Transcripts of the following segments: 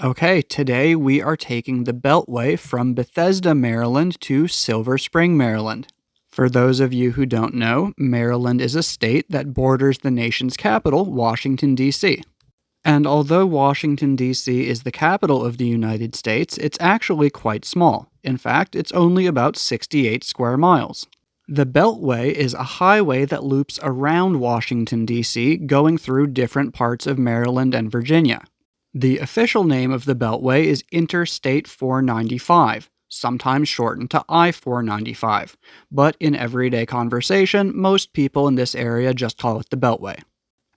Okay, today we are taking the Beltway from Bethesda, Maryland to Silver Spring, Maryland. For those of you who don't know, Maryland is a state that borders the nation's capital, Washington, D.C. And although Washington, D.C. is the capital of the United States, it's actually quite small. In fact, it's only about 68 square miles. The Beltway is a highway that loops around Washington, D.C., going through different parts of Maryland and Virginia. The official name of the Beltway is Interstate 495, sometimes shortened to I-495, but in everyday conversation, most people in this area just call it the Beltway.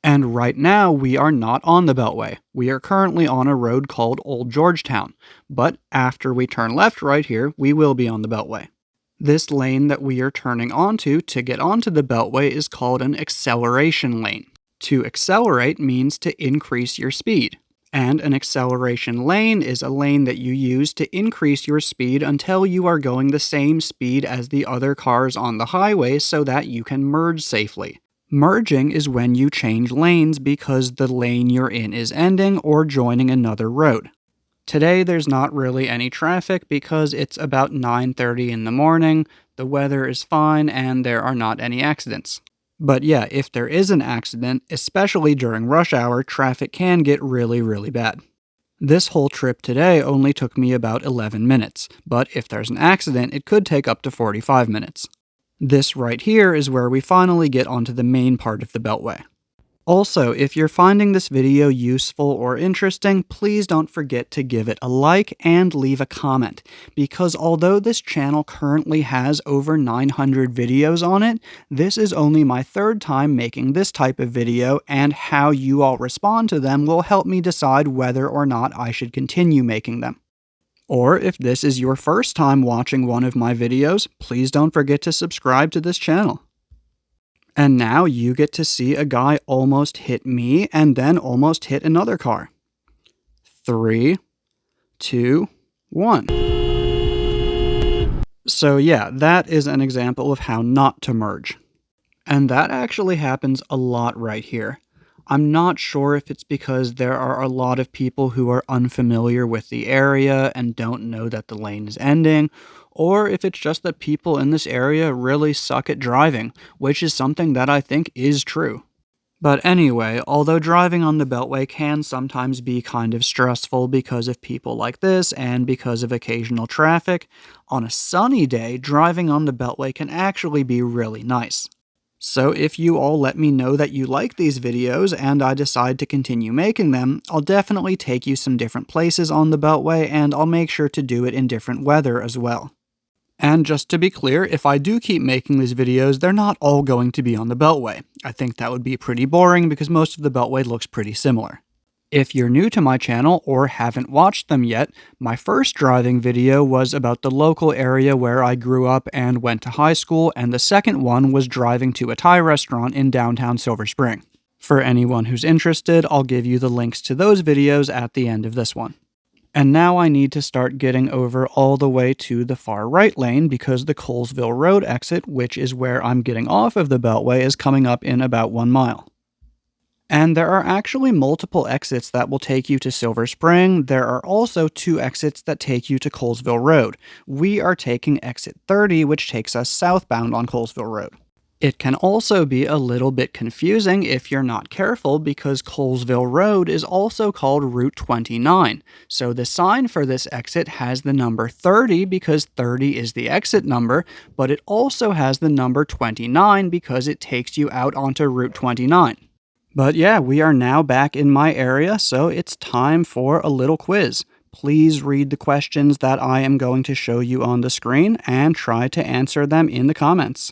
And right now, we are not on the Beltway. We are currently on a road called Old Georgetown, but after we turn left right here, we will be on the Beltway. This lane that we are turning onto to get onto the Beltway is called an acceleration lane. To accelerate means to increase your speed. And an acceleration lane is a lane that you use to increase your speed until you are going the same speed as the other cars on the highway so that you can merge safely. Merging is when you change lanes because the lane you're in is ending or joining another road. Today there's not really any traffic because it's about 9:30 in the morning, the weather is fine, and there are not any accidents. But yeah, if there is an accident, especially during rush hour, traffic can get really bad. This whole trip today only took me about 11 minutes, but if there's an accident, it could take up to 45 minutes. This right here is where we finally get onto the main part of the Beltway. Also, if you're finding this video useful or interesting, please don't forget to give it a like and leave a comment, because although this channel currently has over 900 videos on it, this is only my third time making this type of video, and how you all respond to them will help me decide whether or not I should continue making them. Or if this is your first time watching one of my videos, please don't forget to subscribe to this channel. And now you get to see a guy almost hit me and then almost hit another car. 3, 2, 1. So yeah, that is an example of how not to merge. And that actually happens a lot right here. I'm not sure if it's because there are a lot of people who are unfamiliar with the area and don't know that the lane is ending, or if it's just that people in this area really suck at driving, which is something that I think is true. But anyway, although driving on the Beltway can sometimes be kind of stressful because of people like this and because of occasional traffic, on a sunny day, driving on the Beltway can actually be really nice. So if you all let me know that you like these videos and I decide to continue making them, I'll definitely take you some different places on the Beltway, and I'll make sure to do it in different weather as well. And just to be clear, if I do keep making these videos, they're not all going to be on the Beltway. I think that would be pretty boring because most of the Beltway looks pretty similar. If you're new to my channel or haven't watched them yet, my first driving video was about the local area where I grew up and went to high school, and the second one was driving to a Thai restaurant in downtown Silver Spring. For anyone who's interested, I'll give you the links to those videos at the end of this one. And now I need to start getting over all the way to the far right lane because the Colesville Road exit, which is where I'm getting off of the Beltway, is coming up in about 1 mile. And there are actually multiple exits that will take you to Silver Spring. There are also 2 exits that take you to Colesville Road. We are taking exit 30, which takes us southbound on Colesville Road. It can also be a little bit confusing if you're not careful because Colesville Road is also called Route 29. So the sign for this exit has the number 30 because 30 is the exit number, but it also has the number 29 because it takes you out onto Route 29. But yeah, we are now back in my area, so it's time for a little quiz. Please read the questions that I am going to show you on the screen and try to answer them in the comments.